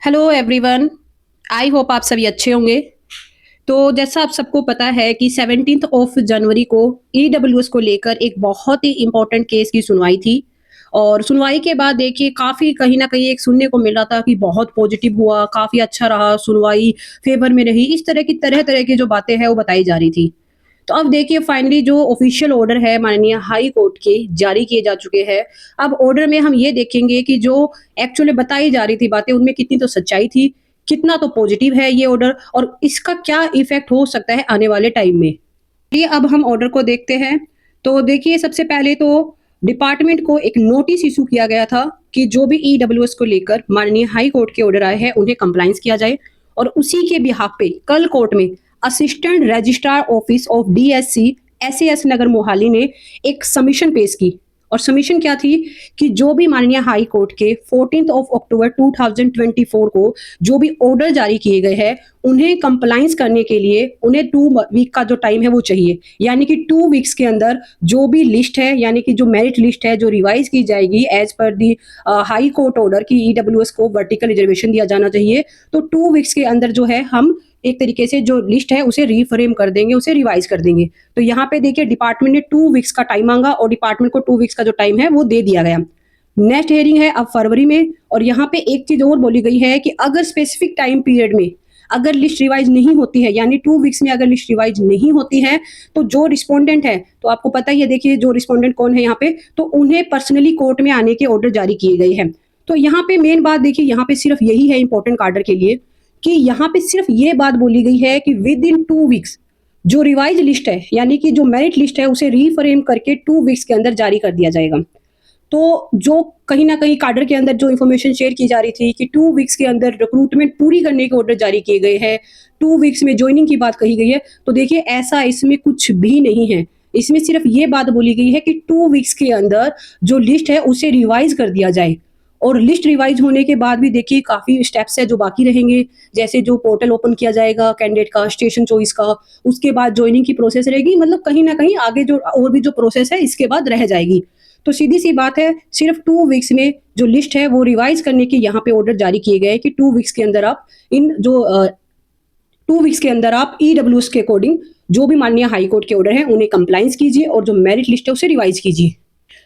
Hello everyone. I hope आप सभी अच्छे होंगे। तो जैसा आप सबको पता है कि 17th ऑफ जनवरी को ईडब्ल्यूएस को लेकर एक बहुत ही इम्पोर्टेंट केस की सुनवाई थी। और सुनवाई के बाद देखिए काफ़ी कहीं ना कहीं एक सुनने को मिल रहा था कि बहुत पॉजिटिव हुआ, काफ़ी अच्छा रहा, सुनवाई फेवर में रही, इस तरह की तरह तरह की जो बातें हैं वो बताई जा रही थी। तो अब देखिए फाइनली जो ऑफिशियल ऑर्डर है माननीय हाई कोर्ट के जारी किए जा चुके हैं। अब ऑर्डर में हम ये देखेंगे कि जो एक्चुअली बताई जा रही थी बातें उनमें कितनी तो सच्चाई थी, कितना तो पॉजिटिव है ये ऑर्डर और इसका क्या इफेक्ट हो सकता है आने वाले टाइम में। चलिए अब हम ऑर्डर को देखते हैं। तो देखिए सबसे पहले तो डिपार्टमेंट को एक नोटिस इशू किया गया था कि जो भी ईडब्ल्यूएस को लेकर माननीय हाई कोर्ट के ऑर्डर आए हैं उन्हें कंप्लाइंस किया जाए। और उसी के बिहाफ पे कल कोर्ट में assistant registrar office of DSC SAS Nagar Mohali ने एक सबमिशन पेश की। और सबमिशन क्या थी कि जो भी माननीय हाई कोर्ट के 14 ऑफ अक्टूबर 2024 को जो भी ऑर्डर जारी किए गए हैं उन्हें कंप्लाइंस करने के लिए उन्हें 2 वीक का जो टाइम है वो चाहिए। यानी कि 2 वीक्स के अंदर जो भी लिस्ट है यानी कि जो मेरिट लिस्ट है जो रिवाइज की जाएगी एज पर दी हाई कोर्ट ऑर्डर की ईडब्ल्यूएस को वर्टिकल रिजर्वेशन दिया जाना चाहिए। तो 2 वीक्स के अंदर जो है हम एक तरीके से जो लिस्ट है उसे रीफ्रेम कर देंगे, उसे रिवाइज कर देंगे। तो यहाँ पे देखिए डिपार्टमेंट ने 2 वीक्स का टाइम मांगा और डिपार्टमेंट को 2 वीक्स का जो टाइम है वो दे दिया गया। नेक्स्ट हेयरिंग है अब फरवरी में। और यहाँ पे एक चीज और बोली गई है कि अगर स्पेसिफिक टाइम पीरियड में अगर लिस्ट रिवाइज नहीं होती है यानी 2 वीक्स में अगर लिस्ट रिवाइज नहीं होती है तो जो रिस्पोंडेंट है, तो आपको पता ही है देखिए जो रिस्पोंडेंट कौन है यहाँ पे, तो उन्हें पर्सनली कोर्ट में आने के ऑर्डर जारी किए गए हैं। तो यहाँ पे मेन बात देखिए यहाँ पे सिर्फ यही है इंपॉर्टेंट कार्डर के लिए कि यहाँ पे सिर्फ ये बात बोली गई है कि विद इन 2 वीक्स जो रिवाइज लिस्ट है यानी कि जो मेरिट लिस्ट है उसे रीफ्रेम करके 2 वीक्स के अंदर जारी कर दिया जाएगा। तो जो कहीं ना कहीं कार्डर के अंदर जो इन्फॉर्मेशन शेयर की जा रही थी कि 2 वीक्स के अंदर रिक्रूटमेंट पूरी करने के ऑर्डर जारी किए गए हैं, 2 वीक्स में ज्वाइनिंग की बात कही गई है, तो देखिए ऐसा इसमें कुछ भी नहीं है। इसमें सिर्फ ये बात बोली गई है कि 2 वीक्स के अंदर जो लिस्ट है उसे रिवाइज कर दिया जाए। और लिस्ट रिवाइज होने के बाद भी देखिए काफ़ी स्टेप्स है जो बाकी रहेंगे, जैसे जो पोर्टल ओपन किया जाएगा कैंडिडेट का, स्टेशन चॉइस का, उसके बाद ज्वाइनिंग की प्रोसेस रहेगी, मतलब कहीं ना कहीं आगे जो और भी जो प्रोसेस है इसके बाद रह जाएगी। तो सीधी सी बात है सिर्फ 2 वीक्स में जो लिस्ट है वो रिवाइज करने के यहाँ पे ऑर्डर जारी किए गए कि 2 वीक्स के अंदर आप इन जो 2 वीक्स के अंदर आप ईडब्ल्यूएस के अकॉर्डिंग जो भी माननीय हाई कोर्ट के ऑर्डर है उन्हें कंप्लाइंस कीजिए और जो मेरिट लिस्ट है उसे रिवाइज कीजिए।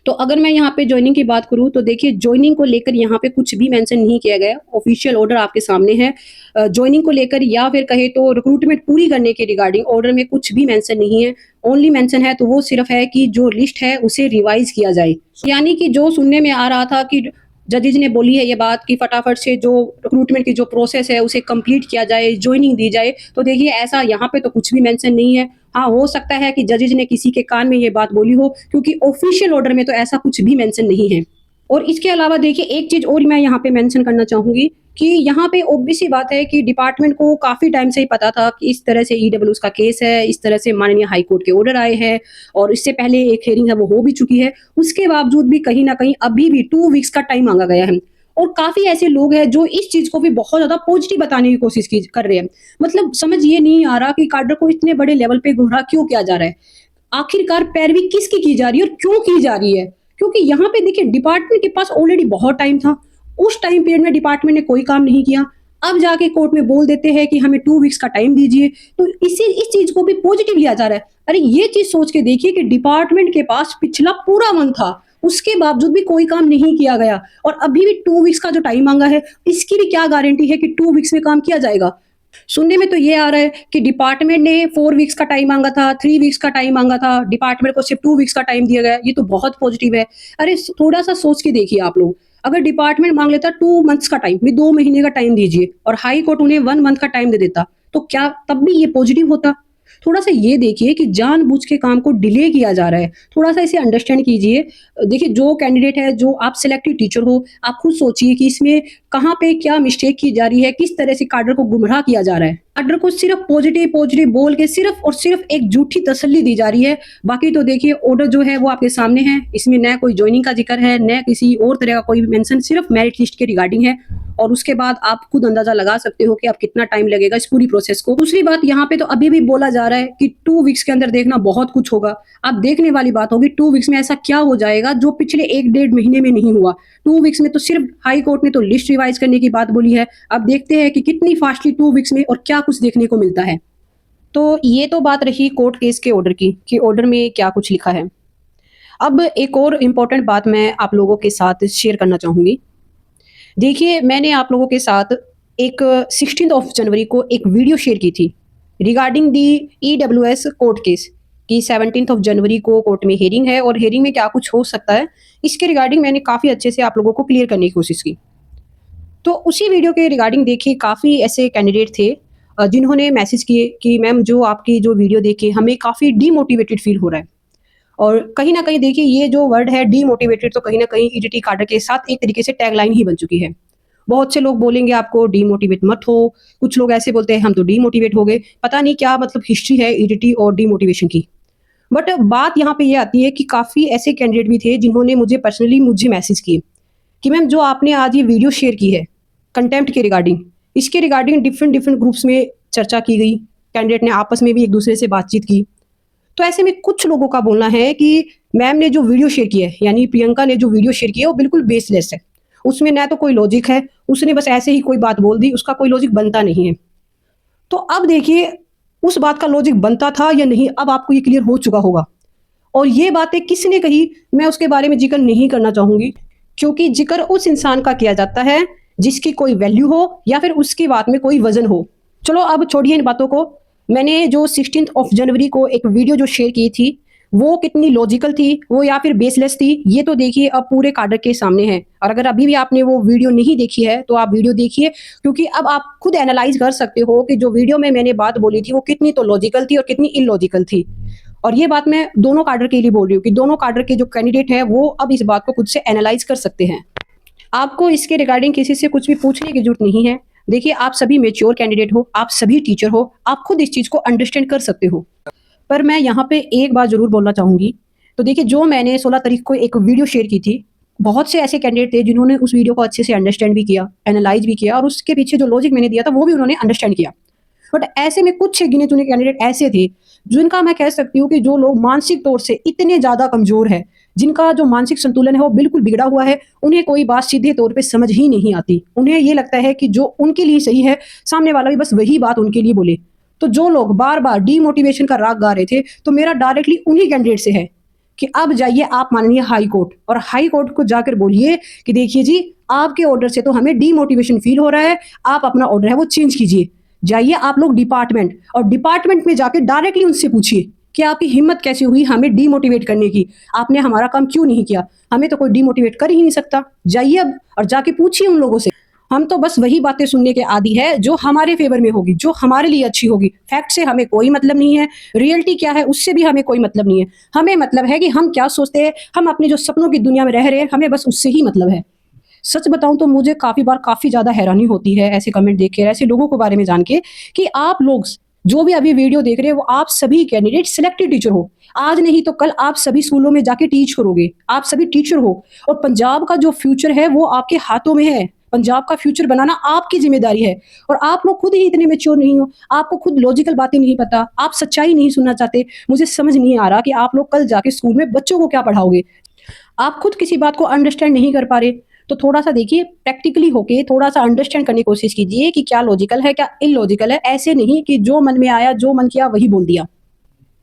तो अगर मैं यहाँ पे ज्वाइनिंग की बात करूँ तो देखिए ज्वाइनिंग को लेकर यहाँ पे कुछ भी मेंशन नहीं किया गया। ऑफिशियल ऑर्डर आपके सामने है। ज्वाइनिंग को लेकर या फिर कहे तो रिक्रूटमेंट पूरी करने के रिगार्डिंग ऑर्डर में कुछ भी मेंशन नहीं है। ओनली मेंशन है तो वो सिर्फ है कि जो लिस्ट है उसे रिवाइज किया जाए। यानी कि जो सुनने में आ रहा था कि जजेज ने बोली है ये बात कि फटाफट से जो रिक्रूटमेंट की जो प्रोसेस है उसे कंप्लीट किया जाए, ज्वाइनिंग दी जाए, तो देखिए ऐसा यहाँ पे तो कुछ भी मेंशन नहीं है। हाँ, हो सकता है कि जजेज ने किसी के कान में ये बात बोली हो क्योंकि ऑफिशियल ऑर्डर में तो ऐसा कुछ भी मेंशन नहीं है। और इसके अलावा देखिए एक चीज और मैं यहाँ पे मेंशन करना चाहूंगी कि यहाँ पे ऑब्वियस सी बात है कि डिपार्टमेंट को काफी टाइम से ही पता था कि इस तरह से ईडब्ल्यूएस का केस है, इस तरह से माननीय हाई कोर्ट के ऑर्डर आए हैं और इससे पहले एक हियरिंग है वो हो भी चुकी है। उसके बावजूद भी कहीं ना कहीं अभी भी 2 वीक्स का टाइम मांगा गया है। और काफी ऐसे लोग हैं जो इस चीज को भी बहुत ज्यादा पॉजिटिव बताने की कोशिश कर रहे हैं। मतलब समझ ये नहीं आ रहा कि कार्डर को इतने बड़े लेवल पे गुमराह क्यों किया जा रहा है, आखिरकार पैरवी किसकी की जा रही है और क्यों की जा रही है। क्योंकि यहाँ पे देखिए डिपार्टमेंट के पास ऑलरेडी बहुत टाइम था, उस टाइम पीरियड में डिपार्टमेंट ने कोई काम नहीं किया। अब जाके कोर्ट में बोल देते हैं कि हमें 2 वीक्स का टाइम दीजिए, तो इस चीज को भी पॉजिटिव लिया जा रहा है। अरे ये चीज सोच के देखिए कि डिपार्टमेंट के पास पिछला पूरा मंथ था, उसके बावजूद भी कोई काम नहीं किया गया और अभी भी 2 वीक्स का जो टाइम मांगा है इसकी भी क्या गारंटी है कि 2 वीक्स में काम किया जाएगा। सुनने में तो ये आ रहा है कि डिपार्टमेंट ने 4 वीक्स का टाइम मांगा था, 3 वीक्स का टाइम मांगा था, डिपार्टमेंट को सिर्फ 2 वीक्स का टाइम दिया गया, ये तो बहुत पॉजिटिव है। अरे थोड़ा सा सोच के देखिए आप लोग, अगर डिपार्टमेंट मांग लेता 2 मंथ्स का टाइम, भी 2 महीने का टाइम दीजिए और हाई कोर्ट उन्हें 1 मंथ का टाइम दे देता, तो क्या तब भी ये पॉजिटिव होता। थोड़ा सा ये देखिए कि जानबूझ के काम को डिले किया जा रहा है, थोड़ा सा इसे अंडरस्टैंड कीजिए। देखिए जो कैंडिडेट है, जो आप सिलेक्टिव टीचर हो, आप खुद सोचिए कि इसमें कहाँ पे क्या मिस्टेक की जा रही है, किस तरह से कार्डर को गुमराह किया जा रहा है। ऑर्डर को सिर्फ पॉजिटिव पॉजिटिव बोल के सिर्फ और सिर्फ एक झूठी तसल्ली दी जा रही है। बाकी तो देखिए ऑर्डर जो है वो आपके सामने है, इसमें न कोई ज्वाइनिंग का जिक्र है, न किसी और तरह का कोई मेंशन, सिर्फ मेरिट लिस्ट के रिगार्डिंग है। और उसके बाद आप खुद अंदाजा लगा सकते हो कि आप कितना टाइम लगेगा इस पूरी प्रोसेस को। दूसरी बात, यहाँ पे तो अभी भी बोला जा रहा है कि 2 वीक्स के अंदर देखना बहुत कुछ होगा। अब देखने वाली बात होगी 2 वीक्स में ऐसा क्या हो जाएगा जो पिछले 1 डेढ़ महीने में नहीं हुआ। 2 वीक्स में तो सिर्फ हाई कोर्ट ने तो लिस्ट रिवाइज करने की बात बोली है। अब देखते हैं कि कितनी फास्टली 2 वीक्स में और क्या कुछ देखने को मिलता है। तो ये तो बात रही कोर्ट केस के ऑर्डर की कि ऑर्डर में क्या कुछ लिखा है। अब एक और इम्पोर्टेंट बात मैं आप लोगों के साथ शेयर करना चाहूंगी। देखिए, मैंने आप लोगों के साथ एक 16 ऑफ जनवरी को एक वीडियो शेयर की थी regarding the EWS court case कि 17 ऑफ जनवरी को कोर्ट में हेयरिंग है और हेयरिंग में क्या कुछ हो सकता है, इसके रिगार्डिंग मैंने काफ़ी अच्छे से आप लोगों को क्लियर करने की कोशिश की। तो उसी वीडियो के रिगार्डिंग देखिए काफ़ी ऐसे कैंडिडेट थे जिन्होंने मैसेज किए कि मैम जो आपकी जो वीडियो देखे हमें काफ़ी डीमोटिवेटेड फील हो रहा है। और कहीं न कहीं देखिए ये जो वर्ड है डीमोटिवेटेड, तो कहीं न कहीं ईडीटी कार्डर के साथ एक तरीके से टैगलाइन ही बन चुकी है। बहुत से लोग बोलेंगे आपको डीमोटिवेट मत हो, कुछ लोग ऐसे बोलते हैं हम तो डीमोटिवेट हो गए। पता नहीं क्या मतलब हिस्ट्री है ईडीटी और डीमोटिवेशन की। बट बात यहाँ पे ये आती है कि काफ़ी ऐसे कैंडिडेट भी थे जिन्होंने मुझे मैसेज किए कि मैम जो आपने आज ये वीडियो शेयर की है कंटेम्प्ट के रिगार्डिंग, इसके रिगार्डिंग डिफरेंट डिफरेंट ग्रुप्स में चर्चा की गई, कैंडिडेट ने आपस में भी एक दूसरे से बातचीत की। तो ऐसे में कुछ लोगों का बोलना है कि मैम ने जो वीडियो शेयर की है, यानी प्रियंका ने जो वीडियो शेयर की है वो बिल्कुल बेसलेस है, उसमें ना तो कोई लॉजिक है, उसने बस ऐसे ही कोई बात बोल दी, उसका कोई लॉजिक बनता नहीं है। तो अब देखिए उस बात का लॉजिक बनता था या नहीं, अब आपको ये क्लियर हो चुका होगा। और ये बातें किसने कही मैं उसके बारे में जिक्र नहीं करना चाहूंगी, क्योंकि जिक्र उस इंसान का किया जाता है जिसकी कोई वैल्यू हो या फिर उसकी बात में कोई वजन हो। चलो अब छोड़िए इन बातों को। मैंने जो 16 ऑफ जनवरी को एक वीडियो जो शेयर की थी वो कितनी लॉजिकल थी वो या फिर बेसलेस थी, ये तो देखिए अब पूरे कार्डर के सामने है। और अगर अभी भी आपने वो वीडियो नहीं देखी है तो आप वीडियो देखिए, क्योंकि अब आप खुद एनालाइज कर सकते हो कि जो वीडियो में मैंने बात बोली थी वो कितनी तो लॉजिकल थी और कितनी इलॉजिकल थी। और ये बात मैं दोनों कार्डर के लिए बोल रही हूँ कि दोनों कार्डर के जो कैंडिडेट हैं वो अब इस बात को खुद से एनालाइज कर सकते हैं। आपको इसके रिगार्डिंग किसी से कुछ भी पूछने की जरूरत नहीं है। देखिए आप सभी मेच्योर कैंडिडेट हो, आप सभी टीचर हो, आप खुद इस चीज को अंडरस्टैंड कर सकते हो। पर मैं यहाँ पे एक बात जरूर बोलना चाहूंगी। तो देखिए जो मैंने 16 तारीख को एक वीडियो शेयर की थी, बहुत से ऐसे कैंडिडेट थे जिन्होंने उस वीडियो को अच्छे से अंडरस्टैंड भी किया, एनालाइज भी किया और उसके पीछे जो लॉजिक मैंने दिया था वो भी उन्होंने अंडरस्टैंड किया। बट ऐसे में कुछ गिने चुने कैंडिडेट ऐसे थे जिनका मैं कह सकती हूँ कि जो लोग मानसिक तौर से इतने ज्यादा कमजोर है, जिनका जो मानसिक संतुलन है वो बिल्कुल बिगड़ा हुआ है, उन्हें कोई बात सीधे तौर पे समझ ही नहीं आती। उन्हें ये लगता है कि जो उनके लिए सही है सामने वाला भी बस वही बात उनके लिए बोले। तो जो लोग बार बार डीमोटिवेशन का राग गा रहे थे, तो मेरा डायरेक्टली उन्हीं कैंडिडेट से है कि अब जाइए आप माननीय हाई कोर्ट और हाई कोर्ट को जाकर बोलिए कि देखिए जी आपके ऑर्डर से तो हमें डीमोटिवेशन फील हो रहा है, आप अपना ऑर्डर है वो चेंज कीजिए। जाइए आप लोग डिपार्टमेंट और डिपार्टमेंट में जाकर डायरेक्टली उनसे पूछिए कि आपकी हिम्मत कैसे हुई हमें डीमोटिवेट करने की, आपने हमारा काम क्यों नहीं किया, हमें तो कोई डीमोटिवेट कर ही नहीं सकता। जाइए अब और जाके पूछिए उन लोगों से। हम तो बस वही बातें सुनने के आदी है जो हमारे फेवर में होगी, जो हमारे लिए अच्छी होगी। फैक्ट से हमें कोई मतलब नहीं है, रियलिटी क्या है उससे भी हमें कोई मतलब नहीं है। हमें मतलब है कि हम क्या सोचते हैं, हम अपनी जो सपनों की दुनिया में रह रहे हैं, हमें बस उससे ही मतलब है। सच बताऊं तो मुझे काफी बार काफी ज्यादा हैरानी होती है ऐसे कमेंट देख के, ऐसे लोगों के बारे में जान के कि आप लोग जो भी अभी वीडियो देख रहे हैं वो आप सभी कैंडिडेट सिलेक्टेड टीचर हो। आज नहीं तो कल आप सभी स्कूलों में जाके टीच करोगे, आप सभी टीचर हो और पंजाब का जो फ्यूचर है वो आपके हाथों में है। पंजाब का फ्यूचर बनाना आपकी जिम्मेदारी है और आप लोग खुद ही इतने मेच्योर नहीं हो, आपको खुद लॉजिकल बातें नहीं पता, आप सच्चाई नहीं सुनना चाहते। मुझे समझ नहीं आ रहा कि आप लोग कल जाके स्कूल में बच्चों को क्या पढ़ाओगे। आप खुद किसी बात को अंडरस्टैंड नहीं कर पा रहे, तो थोड़ा सा देखिए प्रैक्टिकली होके थोड़ा सा अंडरस्टैंड करने की कोशिश कीजिए कि क्या लॉजिकल है क्या इलॉजिकल है। ऐसे नहीं कि जो मन में आया जो मन किया वही बोल दिया।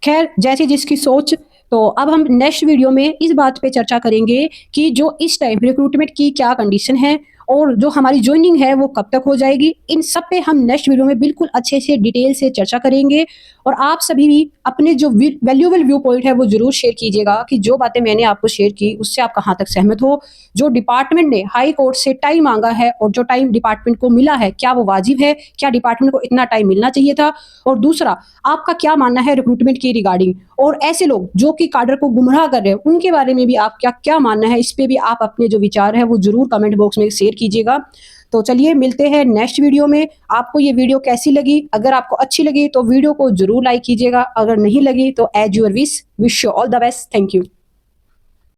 खैर जैसी जिसकी सोच। तो अब हम नेक्स्ट वीडियो में इस बात पे चर्चा करेंगे कि जो इस टाइम रिक्रूटमेंट की क्या कंडीशन है और जो हमारी ज्वाइनिंग है वो कब तक हो जाएगी। इन सब पे हम नेक्स्ट वीडियो में बिल्कुल अच्छे से डिटेल से चर्चा करेंगे और आप सभी भी अपने जो वैल्यूएबल व्यू पॉइंट है वो जरूर शेयर कीजिएगा कि जो बातें मैंने आपको शेयर की उससे आप कहाँ तक सहमत हो। जो डिपार्टमेंट ने हाई कोर्ट से टाइम मांगा है और जो टाइम डिपार्टमेंट को मिला है क्या वो वाजिब है, क्या डिपार्टमेंट को इतना टाइम मिलना चाहिए था। और दूसरा आपका क्या मानना है रिक्रूटमेंट की रिगार्डिंग, और ऐसे लोग जो कि काडर को गुमराह कर रहे हैं उनके बारे में भी आप क्या क्या मानना है, इस पे भी आप अपने जो विचार है वो जरूर कमेंट बॉक्स में शेयर कीजिएगा। तो चलिए मिलते हैं नेक्स्ट वीडियो में। आपको ये वीडियो कैसी लगी? अगर आपको अच्छी लगी तो वीडियो को जरूर लाइक कीजिएगा, अगर नहीं लगी तो as your wish you all the best. Thank you.